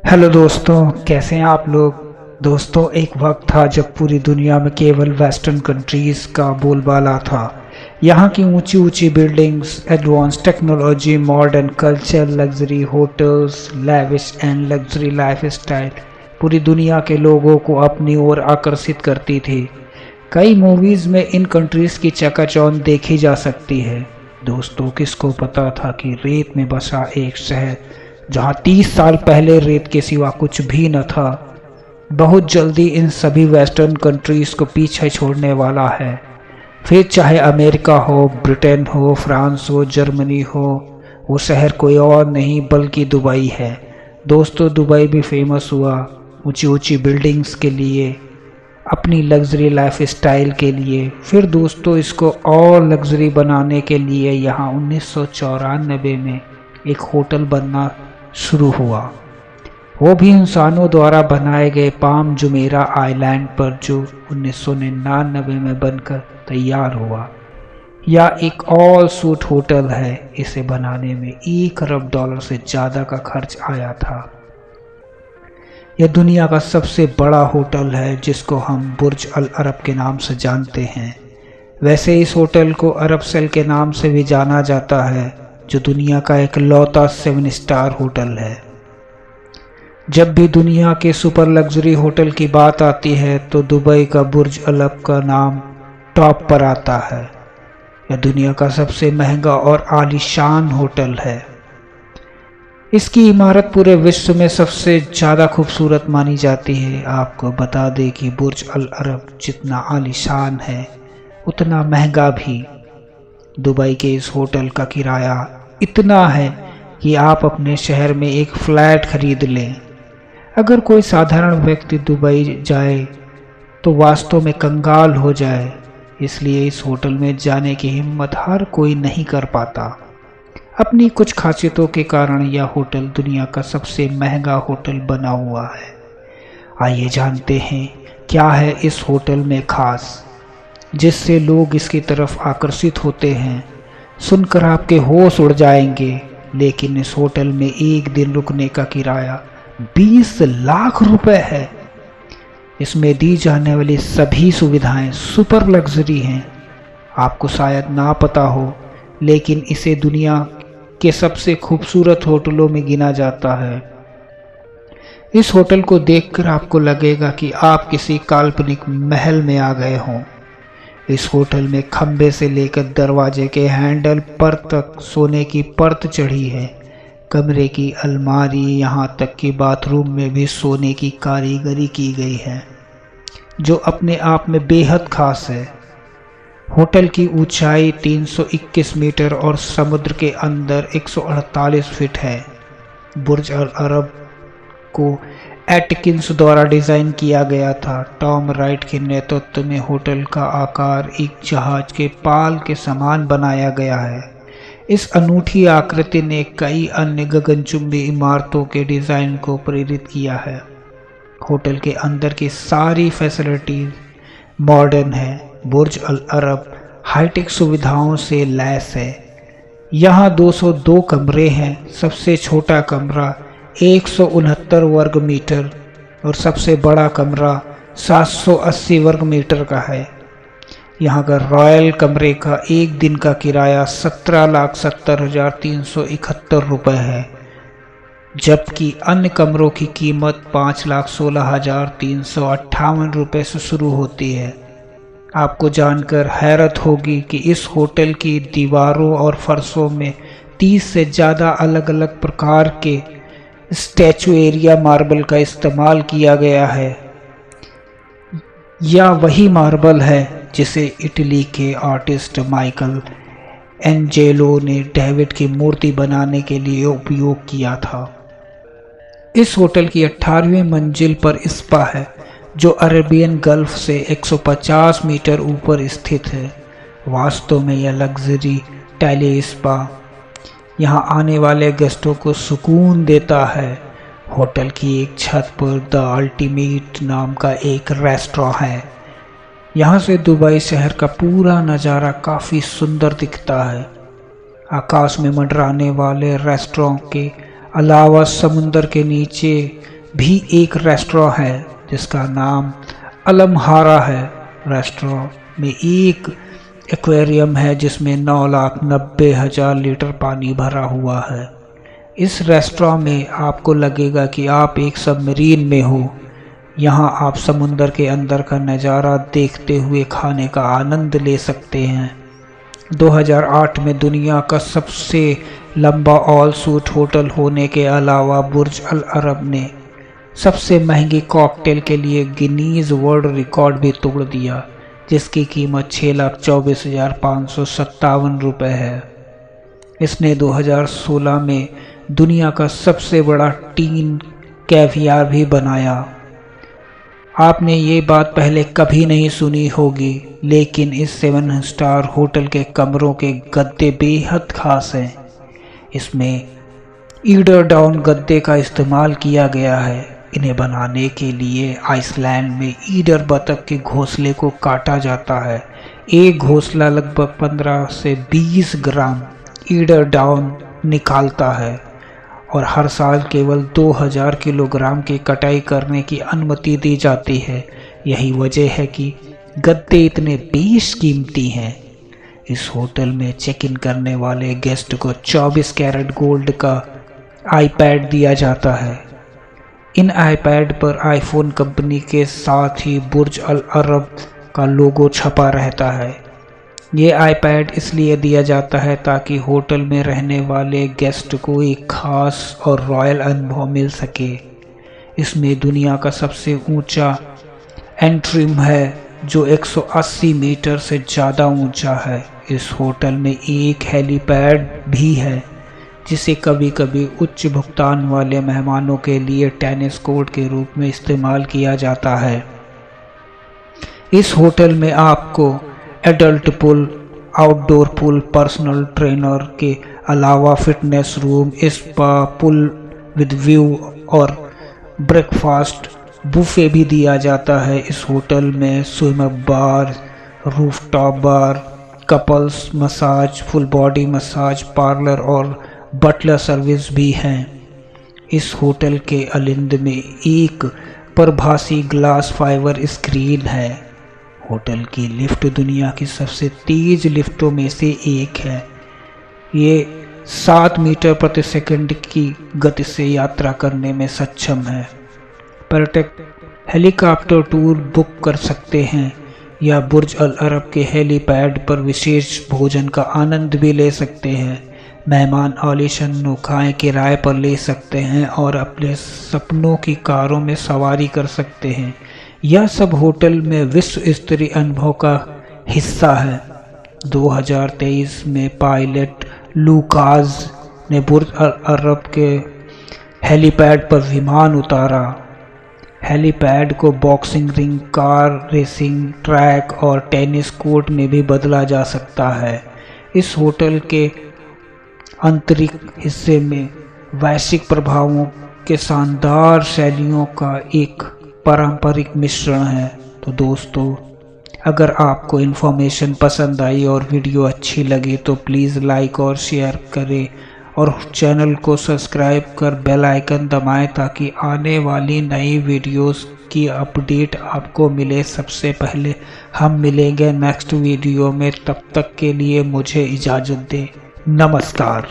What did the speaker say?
Hello दोस्तों, कैसे हैं आप लोग। दोस्तों, एक वक्त था जब पूरी दुनिया में केवल वेस्टर्न कंट्रीज़ का बोलबाला था। यहाँ की ऊंची ऊंची buildings, advance technology, modern culture, luxury hotels, lavish and luxury lifestyle पूरी दुनिया के लोगों को अपनी ओर आकर्षित करती थी। कई मूवीज़ में इन कंट्रीज़ की चकाचौंध देखी जा सकती है। दोस्तों, किसको पता था कि रेत में बसा एक शहर जहाँ 30 साल पहले रेत के सिवा कुछ भी न था, बहुत जल्दी इन सभी वेस्टर्न कंट्रीज़ को पीछे छोड़ने वाला है। फिर चाहे अमेरिका हो, ब्रिटेन हो, फ्रांस हो, जर्मनी हो, वो शहर कोई और नहीं बल्कि दुबई है। दोस्तों, दुबई भी फेमस हुआ ऊंची ऊंची बिल्डिंग्स के लिए, अपनी लग्जरी लाइफ स्टाइल के लिए। फिर दोस्तों, इसको और लग्जरी बनाने के लिए यहाँ 1994 में एक होटल बनना शुरू हुआ, वो भी इंसानों द्वारा बनाए गए पाम जुमेरा आइलैंड पर, जो 1999 में बनकर तैयार हुआ। यह एक ऑल सूट होटल है। इसे बनाने में $1 अरब से ज़्यादा का खर्च आया था। यह दुनिया का सबसे बड़ा होटल है, जिसको हम बुर्ज अल अरब के नाम से जानते हैं। वैसे इस होटल को अरब सेल के नाम से भी जाना जाता है, जो दुनिया का एक लौता 7 स्टार होटल है। जब भी दुनिया के सुपर लग्जरी होटल की बात आती है तो दुबई का बुर्ज अल अरब का नाम टॉप पर आता है। यह दुनिया का सबसे महंगा और आलीशान होटल है। इसकी इमारत पूरे विश्व में सबसे ज़्यादा खूबसूरत मानी जाती है। आपको बता दें कि बुर्ज अल अरब जितना आलीशान है उतना महंगा भी। दुबई के इस होटल का किराया इतना है कि आप अपने शहर में एक फ्लैट खरीद लें। अगर कोई साधारण व्यक्ति दुबई जाए तो वास्तव में कंगाल हो जाए, इसलिए इस होटल में जाने की हिम्मत हर कोई नहीं कर पाता। अपनी कुछ खासियतों के कारण यह होटल दुनिया का सबसे महंगा होटल बना हुआ है। आइए जानते हैं क्या है इस होटल में खास, जिससे लोग इसकी तरफ आकर्षित होते हैं। सुनकर आपके होश उड़ जाएंगे। लेकिन इस होटल में एक दिन रुकने का किराया 20 लाख रुपए है। इसमें दी जाने वाली सभी सुविधाएं सुपर लग्जरी हैं। आपको शायद ना पता हो, लेकिन इसे दुनिया के सबसे खूबसूरत होटलों में गिना जाता है। इस होटल को देखकर आपको लगेगा कि आप किसी काल्पनिक महल में आ गए हों। इस होटल में खंबे से लेकर दरवाजे के हैंडल पर तक सोने की परत चढ़ी है। कमरे की अलमारी, यहाँ तक कि बाथरूम में भी सोने की कारीगरी की गई है, जो अपने आप में बेहद खास है। होटल की ऊंचाई 321 मीटर और समुद्र के अंदर 148 फीट है। बुर्ज अल अरब को एटकिंस द्वारा डिज़ाइन किया गया था। टॉम राइट के नेतृत्व में होटल का आकार एक जहाज के पाल के समान बनाया गया है। इस अनूठी आकृति ने कई अन्य गगनचुंबी इमारतों के डिज़ाइन को प्रेरित किया है। होटल के अंदर की सारी फैसिलिटीज मॉडर्न है। बुर्ज अल अरब हाईटेक सुविधाओं से लैस है। यहाँ 202 कमरे हैं। सबसे छोटा कमरा 169 वर्ग मीटर और सबसे बड़ा कमरा 780 वर्ग मीटर का है। यहाँ का रॉयल कमरे का एक दिन का किराया 17,70,371 रुपये है, जबकि अन्य कमरों की कीमत 5,16,358 रुपये से शुरू होती है। आपको जानकर हैरत होगी कि इस होटल की दीवारों और फर्शों में 30 से ज़्यादा अलग अलग प्रकार के स्टैचुएरिया मार्बल का इस्तेमाल किया गया है। यह वही मार्बल है जिसे इटली के आर्टिस्ट माइकल एंजेलो ने डेविड की मूर्ति बनाने के लिए उपयोग किया था। इस होटल की 18वीं मंजिल पर स्पा है, जो अरेबियन गल्फ से 150 मीटर ऊपर स्थित है। वास्तव में यह लग्जरी टैले स्पा यहाँ आने वाले गेस्टों को सुकून देता है। होटल की एक छत पर द अल्टीमेट नाम का एक रेस्टोरेंट है। यहाँ से दुबई शहर का पूरा नज़ारा काफ़ी सुंदर दिखता है। आकाश में मंडराने वाले रेस्टोरेंट के अलावा समुंदर के नीचे भी एक रेस्टोरेंट है जिसका नाम अलमहारा है। रेस्टोरेंट में एक एक्वेरियम है जिसमें 9,90,000 लीटर पानी भरा हुआ है। इस रेस्टोरेंट में आपको लगेगा कि आप एक सबमरीन में हो। यहाँ आप समुंदर के अंदर का नज़ारा देखते हुए खाने का आनंद ले सकते हैं। 2008 में दुनिया का सबसे लंबा ऑल सूट होटल होने के अलावा बुर्ज अल अरब ने सबसे महंगी कॉकटेल के लिए गिनीज वर्ल्ड रिकॉर्ड भी तोड़ दिया, जिसकी कीमत 6,24,557 रुपये है। इसने 2016 में दुनिया का सबसे बड़ा टीन कैवियार भी बनाया। आपने ये बात पहले कभी नहीं सुनी होगी, लेकिन इस 7 स्टार होटल के कमरों के गद्दे बेहद खास हैं। इसमें ईडर डाउन गद्दे का इस्तेमाल किया गया है। इन्हें बनाने के लिए आइसलैंड में ईडर बतख के घोंसले को काटा जाता है। एक घोंसला लगभग 15 से 20 ग्राम ईडर डाउन निकालता है और हर साल केवल 2000 किलोग्राम की कटाई करने की अनुमति दी जाती है। यही वजह है कि गद्दे इतने बेशकीमती हैं। इस होटल में चेक इन करने वाले गेस्ट को 24 कैरेट गोल्ड का आईपैड दिया जाता है। इन आईपैड पर आईफोन कंपनी के साथ ही बुर्ज अल अरब का लोगो छपा रहता है। ये आईपैड इसलिए दिया जाता है ताकि होटल में रहने वाले गेस्ट को एक खास और रॉयल अनुभव मिल सके। इसमें दुनिया का सबसे ऊंचा एंट्रीम है जो 180 मीटर से ज़्यादा ऊंचा है। इस होटल में एक हेलीपैड भी है जिसे कभी कभी उच्च भुगतान वाले मेहमानों के लिए टेनिस कोर्ट के रूप में इस्तेमाल किया जाता है। इस होटल में आपको adult pool, outdoor pool, personal trainer के अलावा fitness room, spa, pool with view और ब्रेकफास्ट बुफे भी दिया जाता है। इस होटल में swim bar, rooftop bar, couples massage, full body massage parlour और बटलर सर्विस भी हैं। इस होटल के अलिंद में एक प्रभासी ग्लास फाइबर स्क्रीन है। होटल की लिफ्ट दुनिया की सबसे तेज लिफ्टों में से एक है। ये 7 मीटर प्रति सेकंड की गति से यात्रा करने में सक्षम है। पर्यटक हेलीकॉप्टर टूर बुक कर सकते हैं या बुर्ज अल अरब के हेलीपैड पर विशेष भोजन का आनंद भी ले सकते हैं। मेहमान आलीशान नौकाएं किराए पर ले सकते हैं और अपने सपनों की कारों में सवारी कर सकते हैं। यह सब होटल में विश्व स्तरीय अनुभव का हिस्सा है। 2023 में पायलट लूकास ने बुर्ज अल अरब के हेलीपैड पर विमान उतारा। हेलीपैड को boxing ring, car racing track और टेनिस कोर्ट में भी बदला जा सकता है। इस होटल के आंतरिक हिस्से में वैश्विक प्रभावों के शानदार शैलियों का एक पारंपरिक मिश्रण है। तो दोस्तों, अगर आपको इन्फॉर्मेशन पसंद आई और वीडियो अच्छी लगी तो प्लीज़ लाइक और शेयर करें और चैनल को सब्सक्राइब कर बेल आइकन दबाएं ताकि आने वाली नई वीडियोस की अपडेट आपको मिले सबसे पहले। हम मिलेंगे नेक्स्ट वीडियो में, तब तक के लिए मुझे इजाज़त दें। नमस्कार।